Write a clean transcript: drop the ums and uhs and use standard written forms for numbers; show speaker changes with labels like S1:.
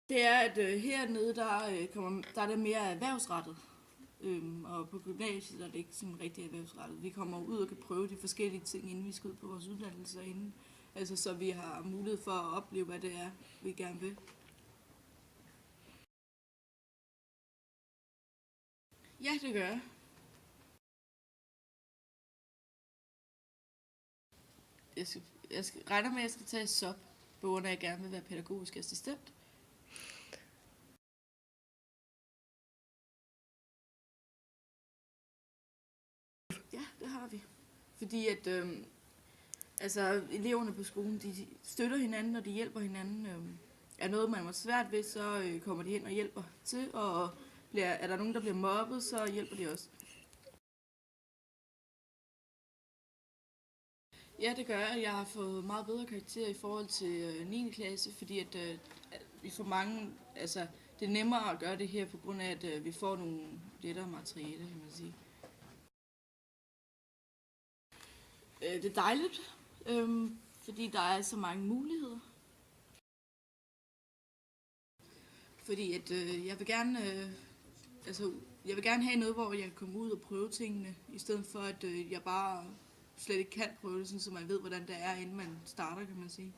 S1: Det er, at hernede, der er det mere erhvervsrettet. Og på gymnasiet er det ikke sådan rigtig erhvervsrettet. Vi kommer ud og kan prøve de forskellige ting, inden vi skal ud på vores uddannelser inden. Altså, så vi har mulighed for at opleve, hvad det er, vi gerne vil. Ja, det gør jeg. Jeg regner med, at jeg skal tage SOP, på grund af, at jeg gerne vil være pædagogisk assistent. Ja, det har vi. Fordi at eleverne på skolen, de støtter hinanden, og de hjælper hinanden. Er noget, man har svært ved, så kommer de hen og hjælper til, og er der nogen, der bliver mobbet, så hjælper de også. Ja, det gør jeg. Jeg har fået meget bedre karakterer i forhold til 9. klasse, fordi at vi får mange, det er nemmere at gøre det her, på grund af, at vi får nogle lettere materiale, kan man sige. Det er dejligt, fordi der er så mange muligheder. Fordi at jeg vil gerne have noget, hvor jeg kan komme ud og prøve tingene, i stedet for at jeg bare slet ikke kan prøve det, sådan, så man ved, hvordan det er, inden man starter, kan man sige.